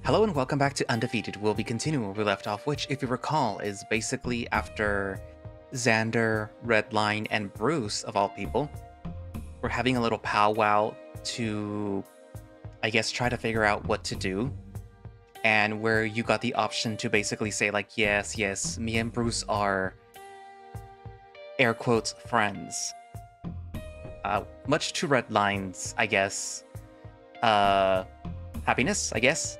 Hello and welcome back to Undefeated. We'll be continuing where we left off, which, if you recall, is basically after Zander, Redline, and Bruce, of all people, were having a little powwow to, I guess, try to figure out what to do. And where you got the option to basically say, like, yes, me and Bruce are, air quotes, friends. Much to Redline's, I guess, happiness, I guess.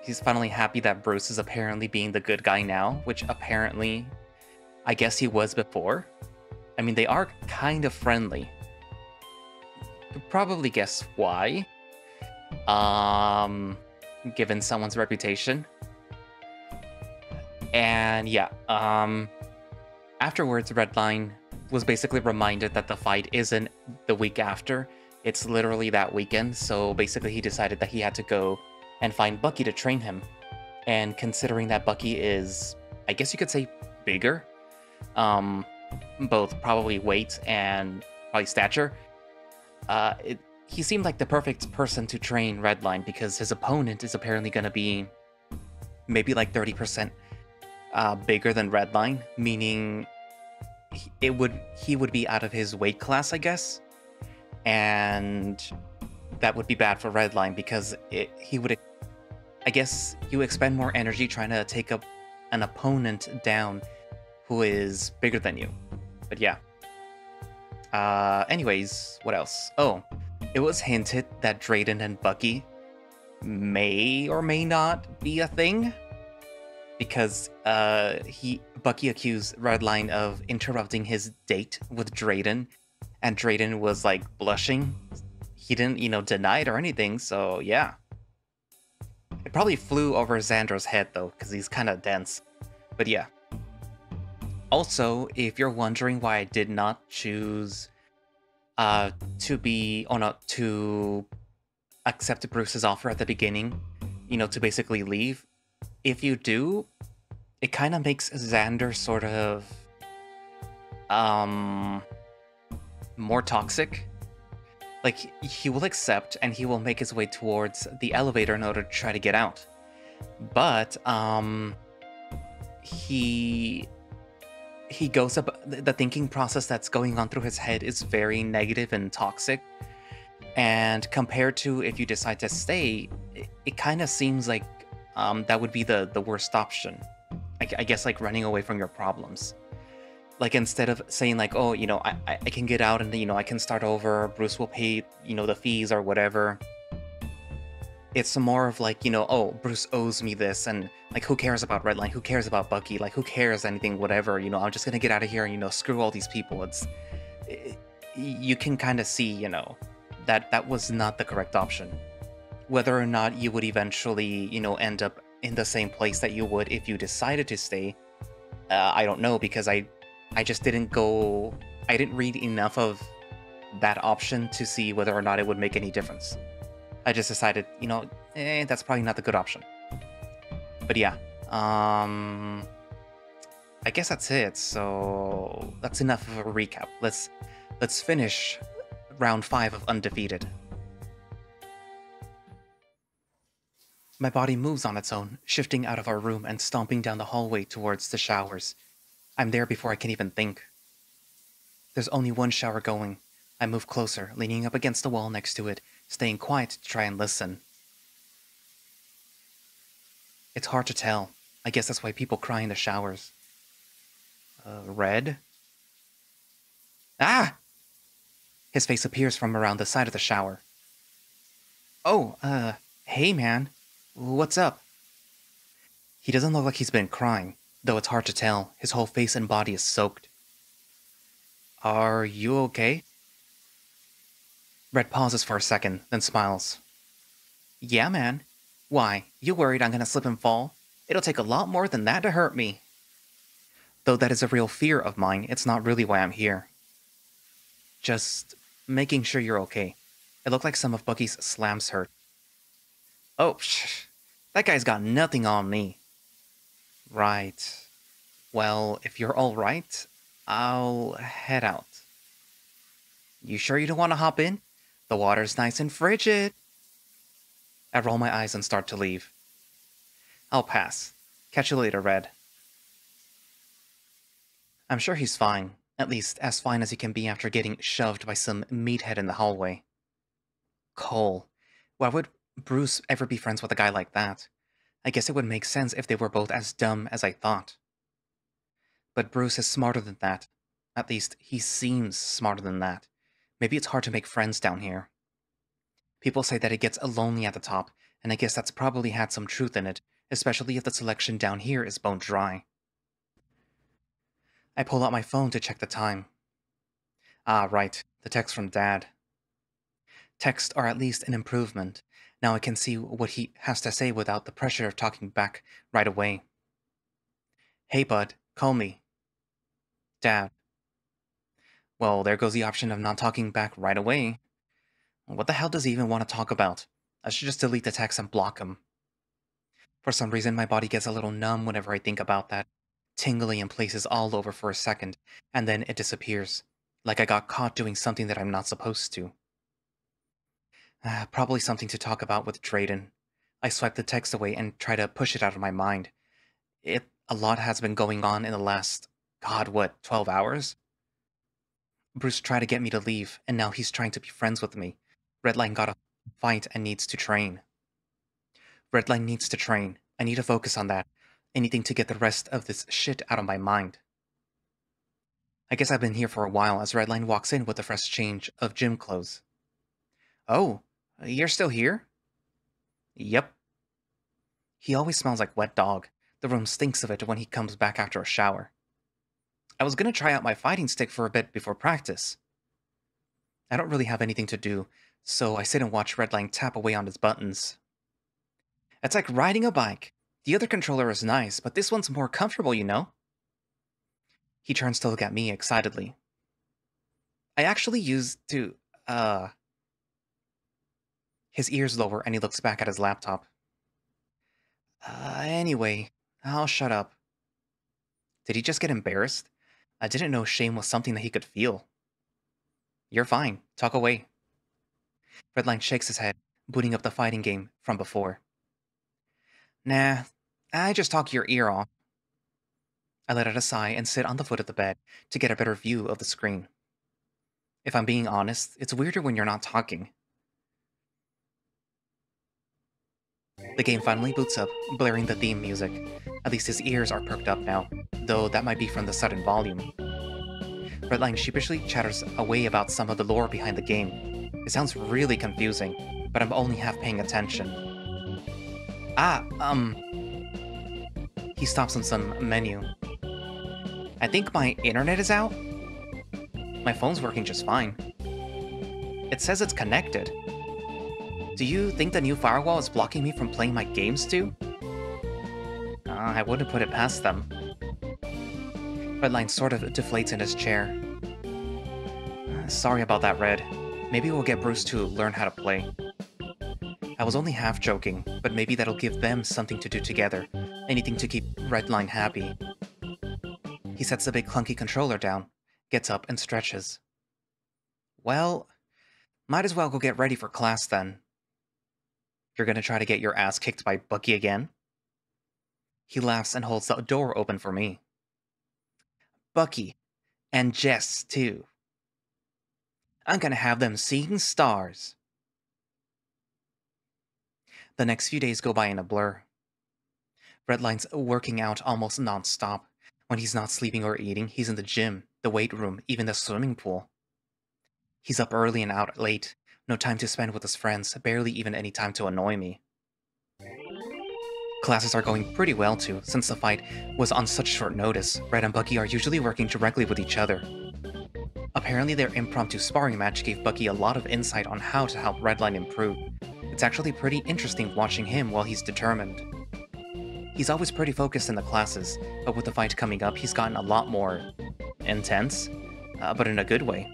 He's finally happy that Bruce is apparently being the good guy now, which apparently, I guess he was before. I mean, they are kind of friendly. You could probably guess why. Given someone's reputation. And yeah, afterwards, Redline was basically reminded that the fight isn't the week after. It's literally that weekend, so basically he decided that he had to go and find Bucky to train him. And considering that Bucky is, I guess you could say, bigger, both probably weight and probably stature, he seemed like the perfect person to train Redline because his opponent is apparently going to be maybe like 30% bigger than Redline, meaning he would be out of his weight class, I guess, and that would be bad for Redline because he would expend more energy trying to take up an opponent down who is bigger than you. But yeah. Anyways, what else? Oh, it was hinted that Drayden and Bucky may or may not be a thing because Bucky accused Redline of interrupting his date with Drayden, and Drayden was like blushing. He didn't, deny it or anything, so yeah. It probably flew over Xander's head though, because he's kind of dense. But yeah. Also, if you're wondering why I did not choose to accept Bruce's offer at the beginning, to basically leave, if you do, it kind of makes Zander sort of more toxic. Like, he will accept and he will make his way towards the elevator in order to try to get out. But he goes up, the thinking process that's going on through his head is very negative and toxic. And compared to if you decide to stay, it kind of seems like that would be the worst option. I guess like running away from your problems. Like, instead of saying like, oh, I can get out and, I can start over, Bruce will pay, the fees or whatever. It's more of like, oh, Bruce owes me this, and like, who cares about Redline? Who cares about Bucky? Like, who cares anything, whatever, I'm just gonna get out of here and, screw all these people. You can kind of see, that was not the correct option. Whether or not you would eventually, end up in the same place that you would if you decided to stay, I don't know, because I just didn't read enough of that option to see whether or not it would make any difference. I just decided, that's probably not the good option. But yeah, I guess that's it. So that's enough of a recap. Let's finish round 5 of Undefeated. My body moves on its own, shifting out of our room and stomping down the hallway towards the showers. I'm there before I can even think. There's only one shower going. I move closer, leaning up against the wall next to it, staying quiet to try and listen. It's hard to tell. I guess that's why people cry in the showers. Red? Ah! His face appears from around the side of the shower. Oh, hey man. What's up? He doesn't look like he's been crying, though it's hard to tell. His whole face and body is soaked. Are you okay? Red pauses for a second, then smiles. Yeah, man. Why, you worried I'm gonna slip and fall? It'll take a lot more than that to hurt me. Though that is a real fear of mine, it's not really why I'm here. Just making sure you're okay. It looked like some of Bucky's slams hurt. Oh, that guy's got nothing on me. Right. Well, if you're alright, I'll head out. You sure you don't want to hop in? The water's nice and frigid. I roll my eyes and start to leave. I'll pass. Catch you later, Red. I'm sure he's fine. At least, as fine as he can be after getting shoved by some meathead in the hallway. Cole. Why would Bruce ever be friends with a guy like that? I guess it would make sense if they were both as dumb as I thought. But Bruce is smarter than that. At least, he seems smarter than that. Maybe it's hard to make friends down here. People say that it gets lonely at the top, and I guess that's probably had some truth in it, especially if the selection down here is bone dry. I pull out my phone to check the time. Ah, right, the text from Dad. Texts are at least an improvement. Now I can see what he has to say without the pressure of talking back right away. Hey, bud, call me. Dad. Well, there goes the option of not talking back right away. What the hell does he even want to talk about? I should just delete the text and block him. For some reason, my body gets a little numb whenever I think about that, tingly in places all over for a second, and then it disappears, like I got caught doing something that I'm not supposed to. Probably something to talk about with Drayden. I swipe the text away and try to push it out of my mind. A lot has been going on in the last, God, what, 12 hours? Bruce tried to get me to leave, and now he's trying to be friends with me. Redline got a fight and needs to train. Redline needs to train. I need to focus on that. Anything to get the rest of this shit out of my mind. I guess I've been here for a while as Redline walks in with a fresh change of gym clothes. Oh, you're still here? Yep. He always smells like wet dog. The room stinks of it when he comes back after a shower. I was gonna try out my fighting stick for a bit before practice. I don't really have anything to do, so I sit and watch Redline tap away on his buttons. It's like riding a bike. The other controller is nice, but this one's more comfortable, you know? He turns to look at me excitedly. I actually used to, His ears lower and he looks back at his laptop. Anyway, I'll shut up. Did he just get embarrassed? I didn't know shame was something that he could feel. You're fine. Talk away. Redline shakes his head, booting up the fighting game from before. Nah, I just talk your ear off. I let out a sigh and sit on the foot of the bed to get a better view of the screen. If I'm being honest, it's weirder when you're not talking. The game finally boots up, blaring the theme music. At least his ears are perked up now, though that might be from the sudden volume. Redline sheepishly chatters away about some of the lore behind the game. It sounds really confusing, but I'm only half paying attention. He stops on some menu. I think my internet is out? My phone's working just fine. It says it's connected. Do you think the new firewall is blocking me from playing my games too? I wouldn't put it past them. Redline sort of deflates in his chair. Sorry about that, Red. Maybe we'll get Bruce to learn how to play. I was only half joking, but maybe that'll give them something to do together. Anything to keep Redline happy. He sets the big clunky controller down, gets up and stretches. Well, might as well go get ready for class then. You're gonna try to get your ass kicked by Bucky again? He laughs and holds the door open for me. Bucky. And Jess, too. I'm gonna have them seeing stars. The next few days go by in a blur. Redline's working out almost non-stop. When he's not sleeping or eating, he's in the gym, the weight room, even the swimming pool. He's up early and out late. No time to spend with his friends, barely even any time to annoy me. Classes are going pretty well too, since the fight was on such short notice. Red and Bucky are usually working directly with each other. Apparently their impromptu sparring match gave Bucky a lot of insight on how to help Redline improve. It's actually pretty interesting watching him while he's determined. He's always pretty focused in the classes, but with the fight coming up, he's gotten a lot more intense, but in a good way.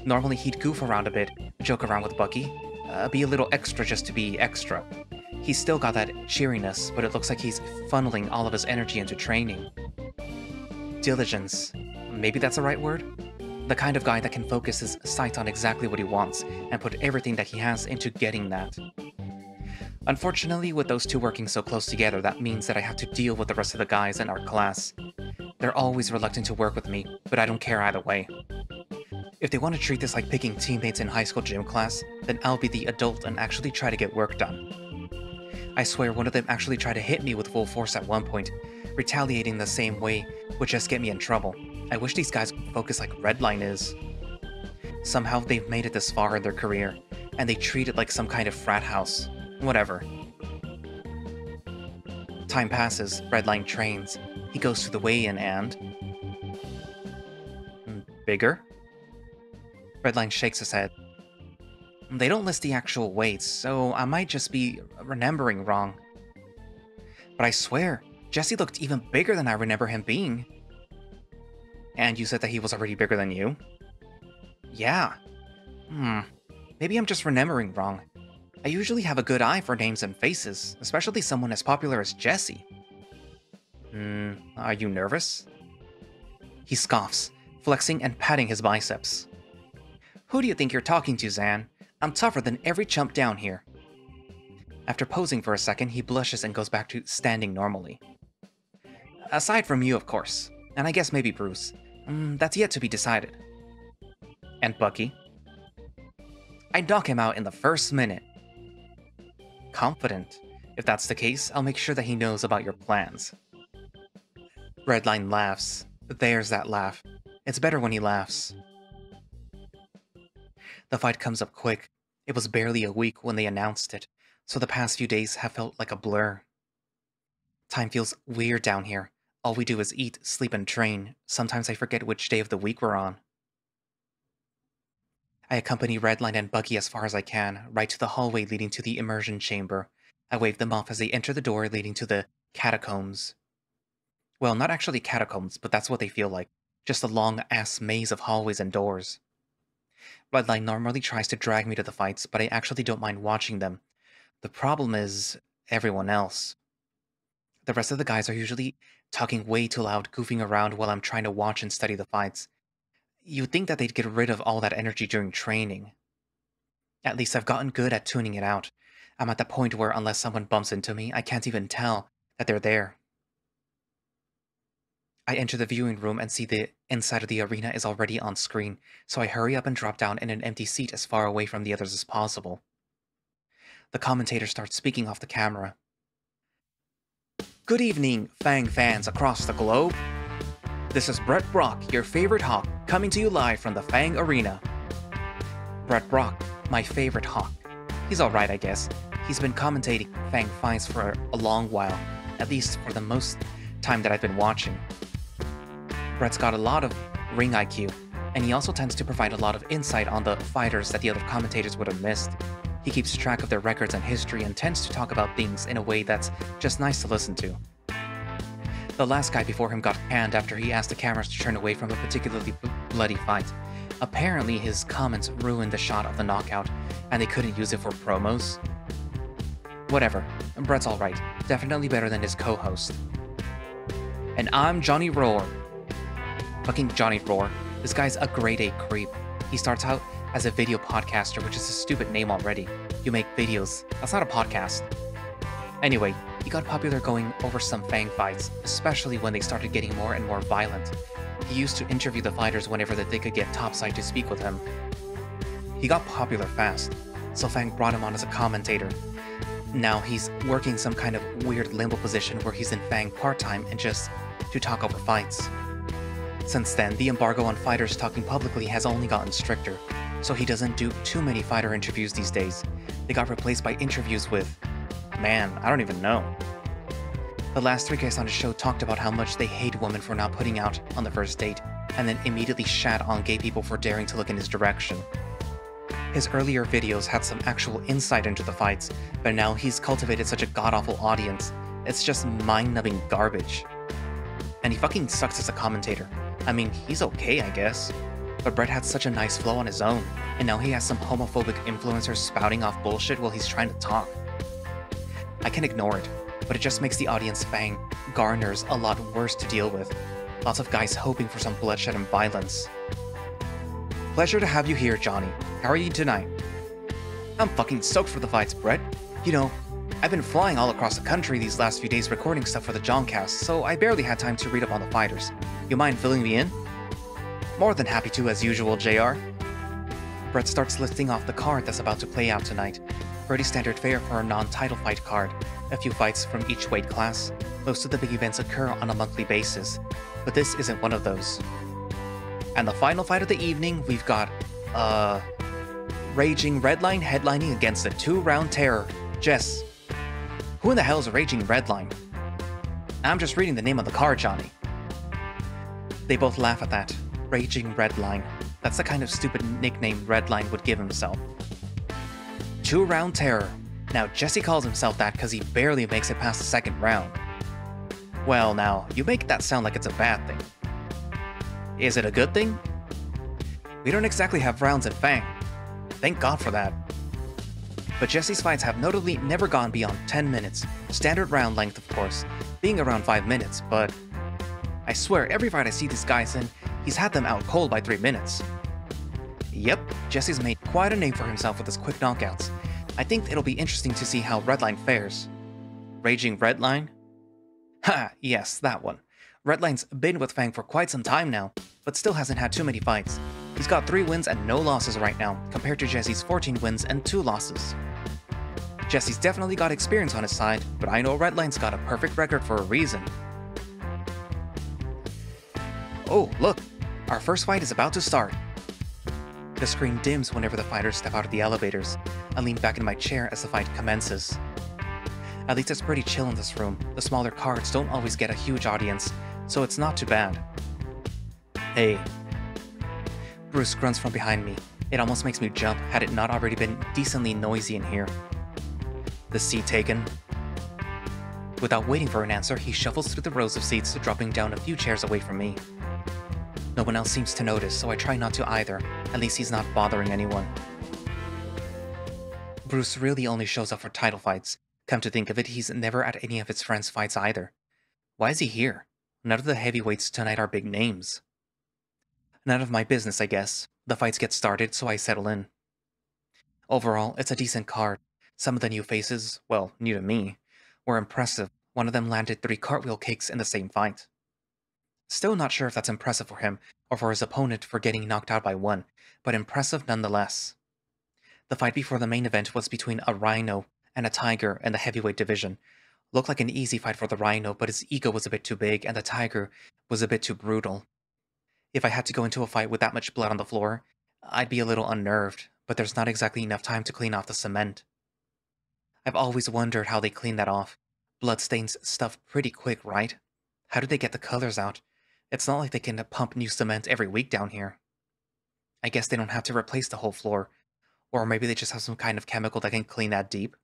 Normally he'd goof around a bit, joke around with Bucky, be a little extra just to be extra. He's still got that cheeriness, but it looks like he's funneling all of his energy into training. Diligence. Maybe that's the right word? The kind of guy that can focus his sight on exactly what he wants, and put everything that he has into getting that. Unfortunately, with those two working so close together, that means that I have to deal with the rest of the guys in our class. They're always reluctant to work with me, but I don't care either way. If they want to treat this like picking teammates in high school gym class, then I'll be the adult and actually try to get work done. I swear one of them actually tried to hit me with full force at one point, retaliating the same way would just get me in trouble. I wish these guys would focus like Redline is. Somehow they've made it this far in their career, and they treat it like some kind of frat house. Whatever. Time passes, Redline trains. He goes to the weigh-in and... Bigger? Redline shakes his head. They don't list the actual weights, so I might just be remembering wrong. But I swear, Jesse looked even bigger than I remember him being. And you said that he was already bigger than you? Yeah. Maybe I'm just remembering wrong. I usually have a good eye for names and faces, especially someone as popular as Jesse. Are you nervous? He scoffs, flexing and patting his biceps. Who do you think you're talking to, Zan? I'm tougher than every chump down here. After posing for a second, he blushes and goes back to standing normally. Aside from you, of course. And I guess maybe Bruce. That's yet to be decided. And Bucky? I'd knock him out in the first minute. Confident. If that's the case, I'll make sure that he knows about your plans. Redline laughs. There's that laugh. It's better when he laughs. The fight comes up quick. It was barely a week when they announced it, so the past few days have felt like a blur. Time feels weird down here. All we do is eat, sleep, and train. Sometimes I forget which day of the week we're on. I accompany Redline and Bucky as far as I can, right to the hallway leading to the immersion chamber. I wave them off as they enter the door leading to the catacombs. Well, not actually catacombs, but that's what they feel like. Just a long-ass maze of hallways and doors. Redline normally tries to drag me to the fights, but I actually don't mind watching them. The problem is everyone else. The rest of the guys are usually talking way too loud, goofing around while I'm trying to watch and study the fights. You'd think that they'd get rid of all that energy during training. At least I've gotten good at tuning it out. I'm at the point where unless someone bumps into me, I can't even tell that they're there. I enter the viewing room and see the inside of the arena is already on screen, so I hurry up and drop down in an empty seat as far away from the others as possible. The commentator starts speaking off the camera. Good evening, Fang fans across the globe. This is Brett Brock, your favorite Hawk, coming to you live from the Fang Arena. Brett Brock, my favorite Hawk. He's alright, I guess. He's been commentating Fang fights for a long while, at least for the most time that I've been watching. Brett's got a lot of ring IQ, and he also tends to provide a lot of insight on the fighters that the other commentators would have missed. He keeps track of their records and history and tends to talk about things in a way that's just nice to listen to. The last guy before him got canned after he asked the cameras to turn away from a particularly bloody fight. Apparently his comments ruined the shot of the knockout, and they couldn't use it for promos. Whatever, Brett's alright, definitely better than his co-host. And I'm Johnny Roar. Fucking Johnny Roar. This guy's a grade A creep. He starts out as a video podcaster, which is a stupid name already. You make videos. That's not a podcast. Anyway, he got popular going over some Fang fights, especially when they started getting more and more violent. He used to interview the fighters whenever that they could get topside to speak with him. He got popular fast, so Fang brought him on as a commentator. Now he's working some kind of weird limbo position where he's in Fang part-time and just to talk over fights. Since then, the embargo on fighters talking publicly has only gotten stricter, so he doesn't do too many fighter interviews these days. They got replaced by interviews with... man, I don't even know. The last three guys on his show talked about how much they hate women for not putting out on the first date, and then immediately shat on gay people for daring to look in his direction. His earlier videos had some actual insight into the fights, but now he's cultivated such a god-awful audience, it's just mind-numbing garbage. And he fucking sucks as a commentator. I mean, he's okay, I guess. But Brett had such a nice flow on his own, and now he has some homophobic influencers spouting off bullshit while he's trying to talk. I can ignore it, but it just makes the audience Fang garners a lot worse to deal with. Lots of guys hoping for some bloodshed and violence. Pleasure to have you here, Johnny. How are you tonight? I'm fucking stoked for the fights, Brett. You know, I've been flying all across the country these last few days recording stuff for the Joncast, so I barely had time to read up on the fighters. You mind filling me in? More than happy to, as usual, JR. Brett starts listing off the card that's about to play out tonight. Pretty standard fare for a non-title fight card. A few fights from each weight class. Most of the big events occur on a monthly basis, but this isn't one of those. And the final fight of the evening, we've got, Raging Redline headlining against the 2-round terror, Jess. Who in the hell is Raging Redline? I'm just reading the name of the card, Johnny. They both laugh at that. Raging Redline. That's the kind of stupid nickname Redline would give himself. 2-round terror. Now, Jesse calls himself that because he barely makes it past the second round. Well, now, you make that sound like it's a bad thing. Is it a good thing? We don't exactly have rounds at Fang. Thank God for that. But Jesse's fights have notably never gone beyond 10 minutes. Standard round length, of course, being around 5 minutes, but I swear every fight I see these guys in, he's had them out cold by 3 minutes. Yep, Jesse's made quite a name for himself with his quick knockouts. I think it'll be interesting to see how Redline fares. Raging Redline? Ha, yes, that one. Redline's been with Fang for quite some time now, but still hasn't had too many fights. He's got 3 wins and no losses right now, compared to Jesse's 14 wins and 2 losses. Jesse's definitely got experience on his side, but I know Redline's got a perfect record for a reason. Oh, look! Our first fight is about to start. The screen dims whenever the fighters step out of the elevators. I lean back in my chair as the fight commences. At least it's pretty chill in this room. The smaller cards don't always get a huge audience, so it's not too bad. Hey. Bruce grunts from behind me. It almost makes me jump had it not already been decently noisy in here. The seat taken? Without waiting for an answer, he shuffles through the rows of seats, dropping down a few chairs away from me. No one else seems to notice, so I try not to either. At least he's not bothering anyone. Bruce really only shows up for title fights. Come to think of it, he's never at any of his friends' fights either. Why is he here? None of the heavyweights tonight are big names. None of my business, I guess. The fights get started, so I settle in. Overall, it's a decent card. Some of the new faces, well, new to me, were impressive. One of them landed 3 cartwheel kicks in the same fight. Still not sure if that's impressive for him, or for his opponent for getting knocked out by 1, but impressive nonetheless. The fight before the main event was between a Rhino and a Tiger in the heavyweight division. Looked like an easy fight for the Rhino, but his ego was a bit too big and the Tiger was a bit too brutal. If I had to go into a fight with that much blood on the floor, I'd be a little unnerved, but there's not exactly enough time to clean off the cement. I've always wondered how they clean that off. Bloodstains stuff pretty quick, right? How do they get the colors out? It's not like they can pump new cement every week down here. I guess they don't have to replace the whole floor, or maybe they just have some kind of chemical that can clean that deep.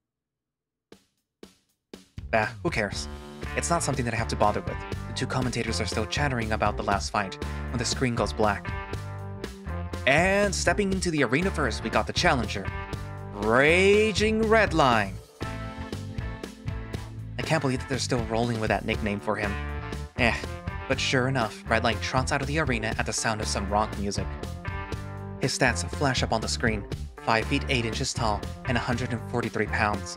Bah, who cares? It's not something that I have to bother with. The 2 commentators are still chattering about the last fight when the screen goes black. And stepping into the arena first, we got the challenger, Raging Redline. I can't believe that they're still rolling with that nickname for him. But sure enough, Redline trots out of the arena at the sound of some rock music. His stats flash up on the screen: 5 feet 8 inches tall and 143 pounds.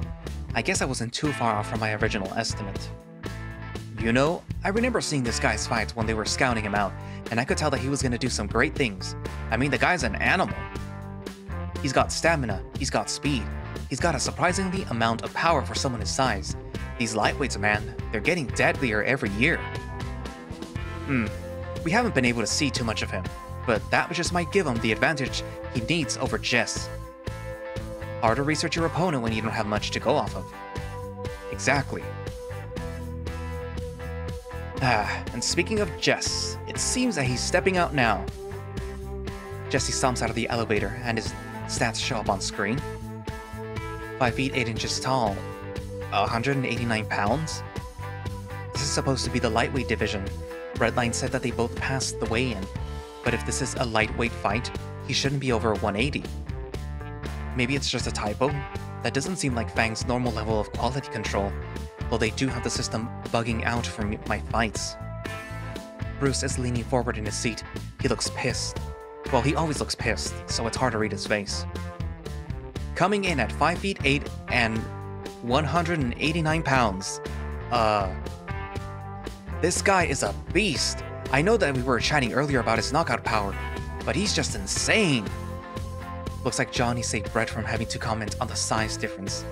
I guess I wasn't too far off from my original estimate. You know, I remember seeing this guy's fights when they were scouting him out, and I could tell that he was going to do some great things. I mean, the guy's an animal. He's got stamina, he's got speed, he's got a surprisingly amount of power for someone his size. These lightweights, man, they're getting deadlier every year. We haven't been able to see too much of him, but that just might give him the advantage he needs over Jess. Hard to research your opponent when you don't have much to go off of. Exactly. And speaking of Jess, it seems that he's stepping out now. Jesse stomps out of the elevator and his stats show up on screen. 5 feet 8 inches tall, 189 pounds? This is supposed to be the lightweight division. Redline said that they both passed the weigh-in, but if this is a lightweight fight, he shouldn't be over 180. Maybe it's just a typo? That doesn't seem like Fang's normal level of quality control, though they do have the system bugging out from my fights. Bruce is leaning forward in his seat. He looks pissed. Well, he always looks pissed, so it's hard to read his face. Coming in at 5 feet 8 and 189 pounds. This guy is a beast. I know that we were chatting earlier about his knockout power, but he's just insane. Looks like Johnny saved Brett from having to comment on the size difference.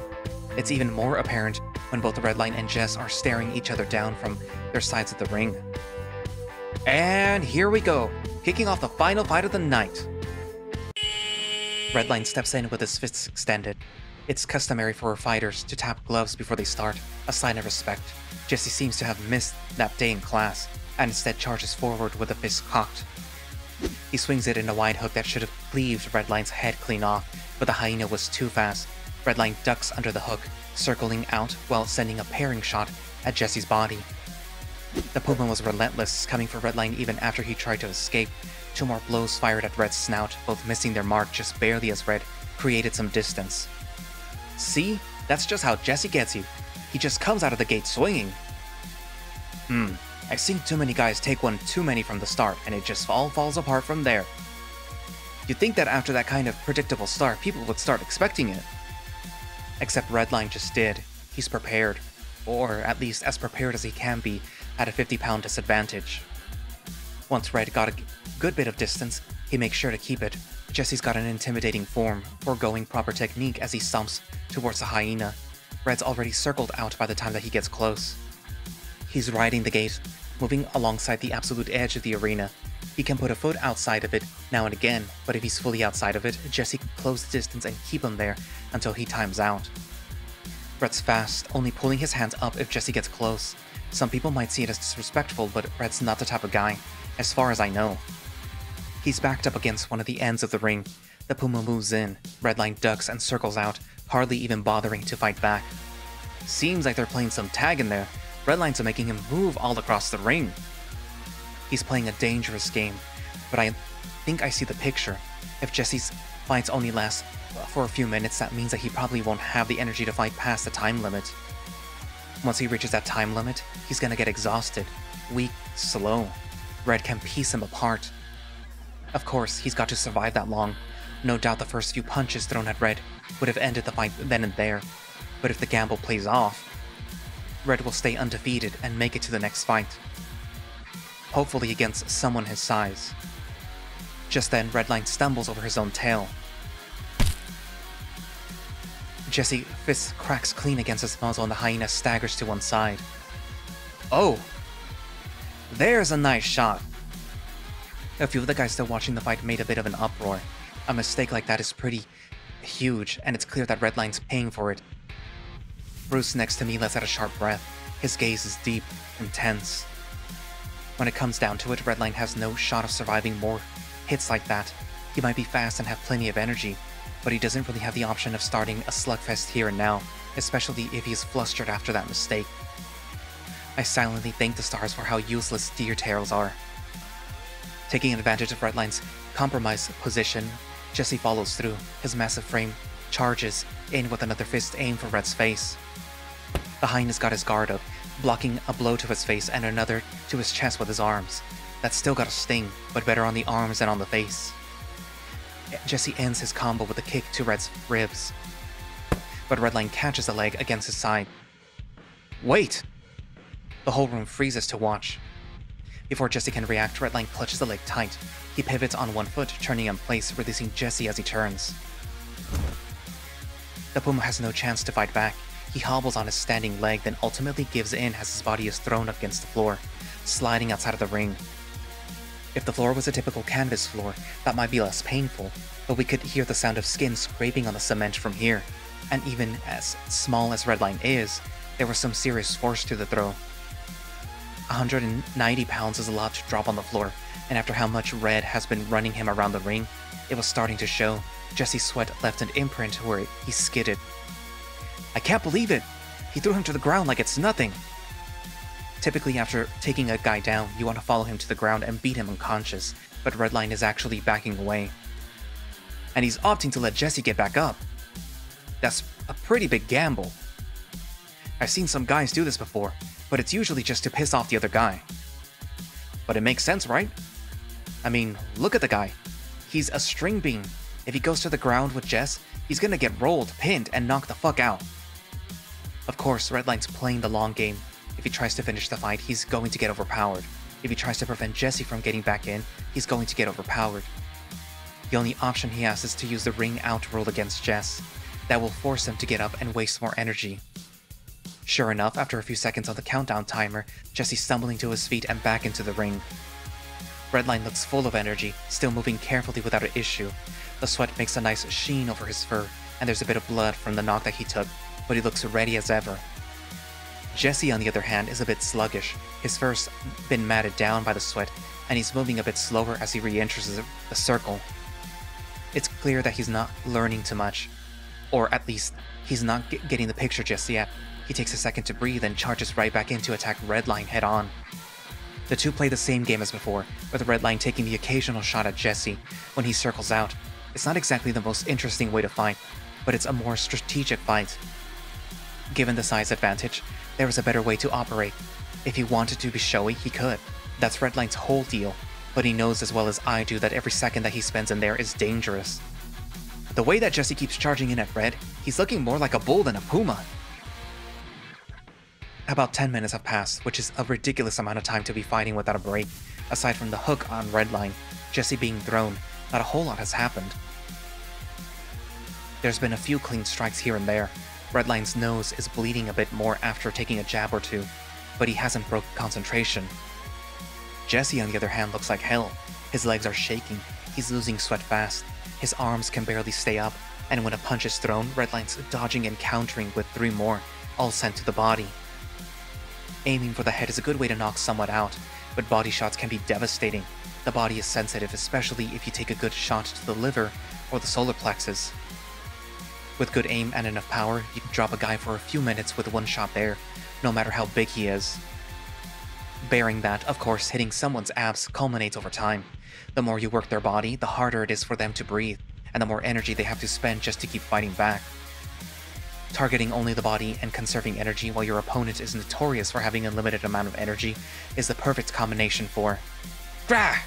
It's even more apparent when both Redline and Jess are staring each other down from their sides of the ring. And here we go, kicking off the final fight of the night. Redline steps in with his fists extended. It's customary for fighters to tap gloves before they start, a sign of respect. Jesse seems to have missed that day in class, and instead charges forward with a fist cocked. He swings it in a wide hook that should have cleaved Redline's head clean off, but the hyena was too fast. Redline ducks under the hook, circling out while sending a parrying shot at Jesse's body. The Puma was relentless, coming for Redline even after he tried to escape. 2 more blows fired at Red's snout, both missing their mark just barely as Red created some distance. See? That's just how Jesse gets you. He just comes out of the gate swinging. I've seen too many guys take one too many from the start, and it just all falls apart from there. You'd think that after that kind of predictable start, people would start expecting it. Except Redline just did. He's prepared. Or at least as prepared as he can be at a 50-pound disadvantage. Once Red got a good bit of distance, he makes sure to keep it. Jesse's got an intimidating form, foregoing proper technique as he stomps towards the hyena. Red's already circled out by the time that he gets close. He's riding the gate, moving alongside the absolute edge of the arena. He can put a foot outside of it now and again, but if he's fully outside of it, Jesse can close the distance and keep him there until he times out. Red's fast, only pulling his hands up if Jesse gets close. Some people might see it as disrespectful, but Red's not the type of guy, as far as I know. He's backed up against one of the ends of the ring. The Puma moves in, Redline ducks and circles out, hardly even bothering to fight back. Seems like they're playing some tag in there. Redline's making him move all across the ring. He's playing a dangerous game, but I think I see the picture. If Jesse's fights only last for a few minutes, that means that he probably won't have the energy to fight past the time limit. Once he reaches that time limit, he's gonna get exhausted, weak, slow. Red can piece him apart. Of course, he's got to survive that long. No doubt the first few punches thrown at Red would have ended the fight then and there. But if the gamble plays off, Red will stay undefeated and make it to the next fight. Hopefully against someone his size. Just then, Redline stumbles over his own tail. Jesse fist cracks clean against his muzzle and the hyena staggers to one side. Oh! There's a nice shot! A few of the guys still watching the fight made a bit of an uproar. A mistake like that is pretty huge, and it's clear that Redline's paying for it. Bruce next to me lets out a sharp breath. His gaze is deep, intense. When it comes down to it, Redline has no shot of surviving more hits like that. He might be fast and have plenty of energy, but he doesn't really have the option of starting a slugfest here and now, especially if he's flustered after that mistake. I silently thank the stars for how useless deer tails are. Taking advantage of Redline's compromised position, Jesse follows through. His massive frame charges in with another fist aimed for Red's face. The hyena's got his guard up, blocking a blow to his face and another to his chest with his arms. That's still got a sting, but better on the arms than on the face. Jesse ends his combo with a kick to Red's ribs, but Redline catches a leg against his side. Wait! The whole room freezes to watch. Before Jesse can react, Redline clutches the leg tight. He pivots on one foot, turning in place, releasing Jesse as he turns. The Puma has no chance to fight back. He hobbles on his standing leg, then ultimately gives in as his body is thrown up against the floor, sliding outside of the ring. If the floor was a typical canvas floor, that might be less painful, but we could hear the sound of skin scraping on the cement from here, and even as small as Redline is, there was some serious force to the throw. 190 pounds is a lot to drop on the floor, and after how much Red has been running him around the ring, it was starting to show. Jesse's sweat left an imprint where he skidded. I can't believe it! He threw him to the ground like it's nothing! Typically after taking a guy down, you want to follow him to the ground and beat him unconscious, but Redline is actually backing away. And he's opting to let Jesse get back up. That's a pretty big gamble. I've seen some guys do this before, but it's usually just to piss off the other guy. But it makes sense, right? I mean, look at the guy. He's a string bean. If he goes to the ground with Jess, he's gonna get rolled, pinned, and knocked the fuck out. Of course, Redline's playing the long game. If he tries to finish the fight, he's going to get overpowered. If he tries to prevent Jesse from getting back in, he's going to get overpowered. The only option he has is to use the ring out rule against Jess. That will force him to get up and waste more energy. Sure enough, after a few seconds on the countdown timer, Jesse's stumbling to his feet and back into the ring. Redline looks full of energy, still moving carefully without an issue. The sweat makes a nice sheen over his fur, and there's a bit of blood from the knock that he took, but he looks ready as ever. Jesse, on the other hand, is a bit sluggish. His fur's been matted down by the sweat, and he's moving a bit slower as he re-enters the circle. It's clear that he's not learning too much, or at least, he's not getting the picture just yet. He takes a second to breathe and charges right back in to attack Redline head-on. The two play the same game as before, with Redline taking the occasional shot at Jesse when he circles out. It's not exactly the most interesting way to fight, but it's a more strategic fight. Given the size advantage, there is a better way to operate. If he wanted to be showy, he could. That's Redline's whole deal, but he knows as well as I do that every second that he spends in there is dangerous. The way that Jesse keeps charging in at Red, he's looking more like a bull than a puma. About 10 minutes have passed, which is a ridiculous amount of time to be fighting without a break. Aside from the hook on Redline, Jesse being thrown, not a whole lot has happened. There's been a few clean strikes here and there. Redline's nose is bleeding a bit more after taking a jab or two, but he hasn't broke concentration. Jesse, on the other hand, looks like hell. His legs are shaking, he's losing sweat fast, his arms can barely stay up, and when a punch is thrown, Redline's dodging and countering with 3 more, all sent to the body. Aiming for the head is a good way to knock someone out, but body shots can be devastating. The body is sensitive, especially if you take a good shot to the liver or the solar plexus. With good aim and enough power, you can drop a guy for a few minutes with one shot there, no matter how big he is. Bearing that, of course, hitting someone's abs culminates over time. The more you work their body, the harder it is for them to breathe, and the more energy they have to spend just to keep fighting back. Targeting only the body and conserving energy while your opponent is notorious for having a limited amount of energy is the perfect combination for Grah!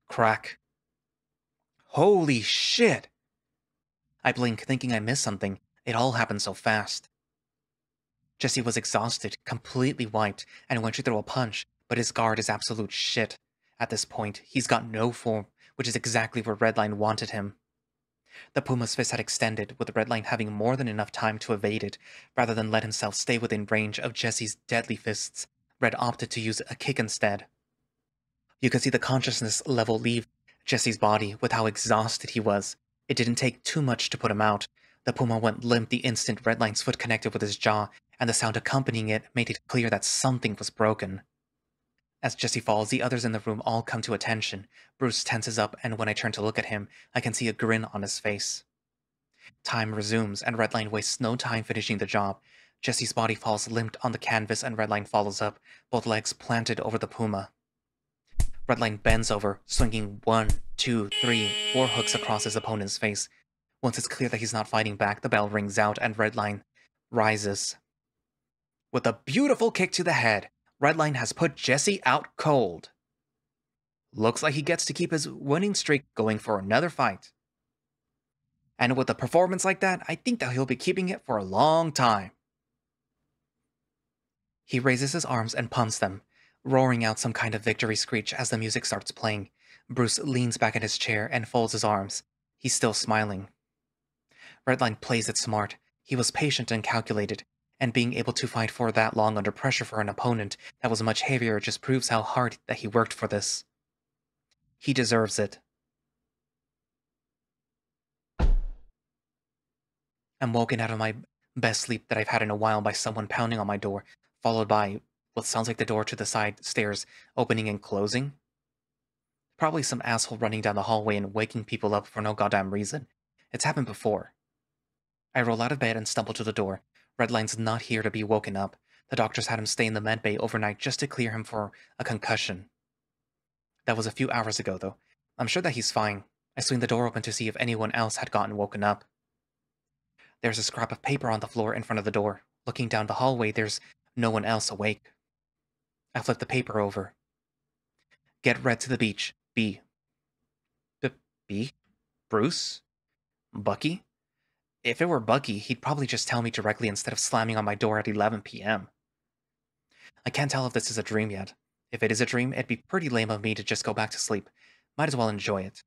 Crack. Holy shit! I blink, thinking I missed something. It all happened so fast. Jesse was exhausted, completely wiped, and went to throw a punch, but his guard is absolute shit. At this point, he's got no form, which is exactly where Redline wanted him. The Puma's fist had extended, with Redline having more than enough time to evade it. Rather than let himself stay within range of Jesse's deadly fists, Red opted to use a kick instead. You could see the consciousness level leave Jesse's body with how exhausted he was. It didn't take too much to put him out. The Puma went limp the instant Redline's foot connected with his jaw, and the sound accompanying it made it clear that something was broken. As Jesse falls, the others in the room all come to attention. Bruce tenses up, and when I turn to look at him, I can see a grin on his face. Time resumes, and Redline wastes no time finishing the job. Jesse's body falls limp on the canvas, and Redline follows up, both legs planted over the Puma. Redline bends over, swinging 1, 2, 3, 4 hooks across his opponent's face. Once it's clear that he's not fighting back, the bell rings out, and Redline rises. With a beautiful kick to the head, Redline has put Jesse out cold. Looks like he gets to keep his winning streak going for another fight. And with a performance like that, I think that he'll be keeping it for a long time. He raises his arms and pumps them, roaring out some kind of victory screech as the music starts playing. Bruce leans back in his chair and folds his arms. He's still smiling. Redline plays it smart. He was patient and calculated, and being able to fight for that long under pressure for an opponent that was much heavier just proves how hard that he worked for this. He deserves it. I'm woken out of my best sleep that I've had in a while by someone pounding on my door, followed by what sounds like the door to the side stairs opening and closing. Probably some asshole running down the hallway and waking people up for no goddamn reason. It's happened before. I roll out of bed and stumble to the door. Redline's not here to be woken up. The doctors had him stay in the med bay overnight just to clear him for a concussion. That was a few hours ago, though. I'm sure that he's fine. I swing the door open to see if anyone else had gotten woken up. There's a scrap of paper on the floor in front of the door. Looking down the hallway, there's no one else awake. I flip the paper over. Get Red to the beach. B. B? Bruce? Bucky? If it were Bucky, he'd probably just tell me directly instead of slamming on my door at 11 p.m. I can't tell if this is a dream yet. If it is a dream, it'd be pretty lame of me to just go back to sleep. Might as well enjoy it.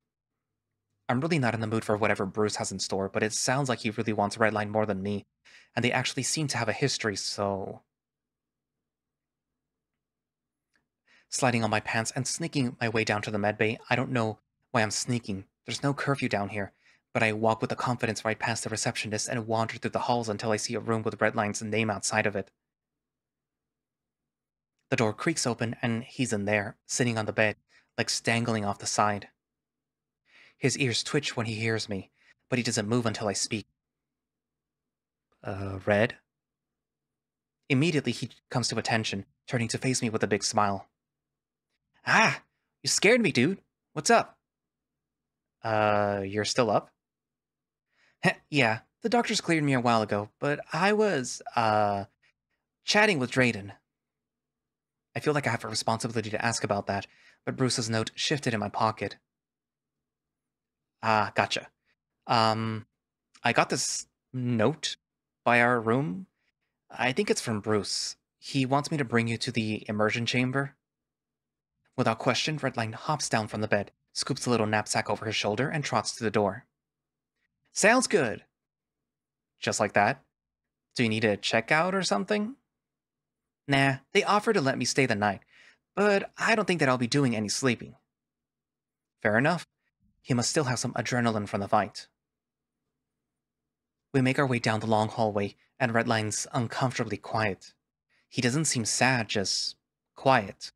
I'm really not in the mood for whatever Bruce has in store, but it sounds like he really wants Redline more than me, and they actually seem to have a history, so... Sliding on my pants and sneaking my way down to the medbay, I don't know why I'm sneaking. There's no curfew down here, but I walk with the confidence right past the receptionist and wander through the halls until I see a room with Redline's name outside of it. The door creaks open, and he's in there, sitting on the bed, legs dangling off the side. His ears twitch when he hears me, but he doesn't move until I speak. Red? Immediately he comes to attention, turning to face me with a big smile. Ah! You scared me, dude! What's up? You're still up? Yeah, the doctors cleared me a while ago, but I was, chatting with Drayden. I feel like I have a responsibility to ask about that, but Bruce's note shifted in my pocket. Ah, gotcha. I got this note by our room. I think it's from Bruce. He wants me to bring you to the immersion chamber. Without question, Redline hops down from the bed, scoops a little knapsack over his shoulder, and trots to the door. Sounds good. Just like that? Do you need a checkout or something? Nah, they offered to let me stay the night, but I don't think that I'll be doing any sleeping. Fair enough. He must still have some adrenaline from the fight. We make our way down the long hallway, and Redline's uncomfortably quiet. He doesn't seem sad, just quiet.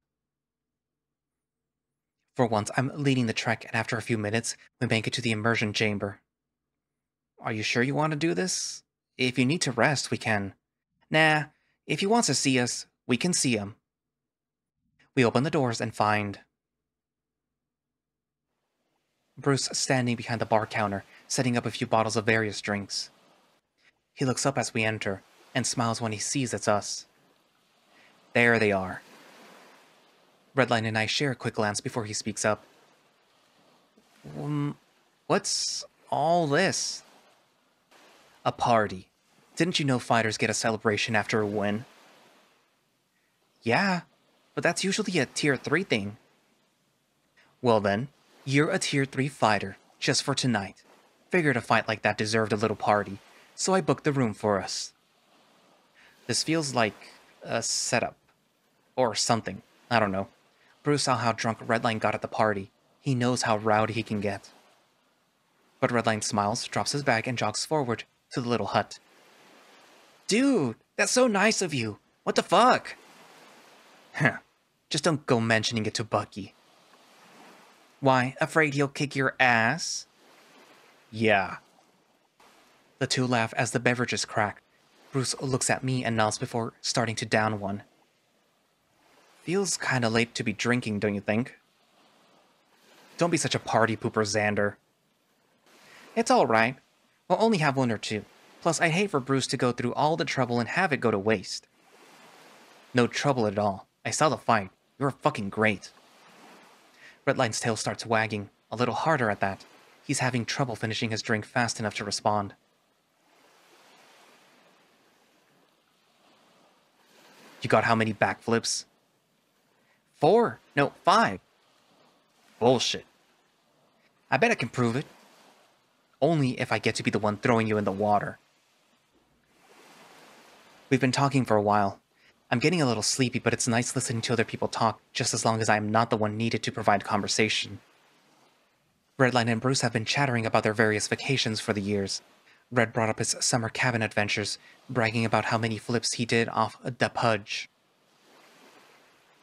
For once, I'm leading the trek, and after a few minutes, we make it to the immersion chamber. Are you sure you want to do this? If you need to rest, we can. Nah, if he wants to see us, we can see him. We open the doors and find Bruce standing behind the bar counter, setting up a few bottles of various drinks. He looks up as we enter, and smiles when he sees it's us. There they are. Redline and I share a quick glance before he speaks up. What's all this? A party. Didn't you know fighters get a celebration after a win? Yeah, but that's usually a tier 3 thing. Well then, you're a tier 3 fighter, just for tonight. Figured a fight like that deserved a little party, so I booked the room for us. This feels like a setup. Or something. I don't know. Bruce saw how drunk Redline got at the party. He knows how rowdy he can get. But Redline smiles, drops his bag, and jogs forward to the little hut. Dude, that's so nice of you. What the fuck? Huh. Just don't go mentioning it to Bucky. Why, afraid he'll kick your ass? Yeah. The two laugh as the beverages crack. Bruce looks at me and nods before starting to down one. Feels kinda late to be drinking, don't you think? Don't be such a party pooper, Zander. It's alright. We'll only have one or two. Plus, I'd hate for Bruce to go through all the trouble and have it go to waste. No trouble at all. I saw the fight. You were fucking great. Redline's tail starts wagging, a little harder at that. He's having trouble finishing his drink fast enough to respond. You got how many backflips? 4? No, 5. Bullshit. I bet I can prove it. Only if I get to be the one throwing you in the water. We've been talking for a while. I'm getting a little sleepy, but it's nice listening to other people talk, just as long as I am not the one needed to provide conversation. Redline and Bruce have been chattering about their various vacations for the years. Red brought up his summer cabin adventures, bragging about how many flips he did off the Pudge.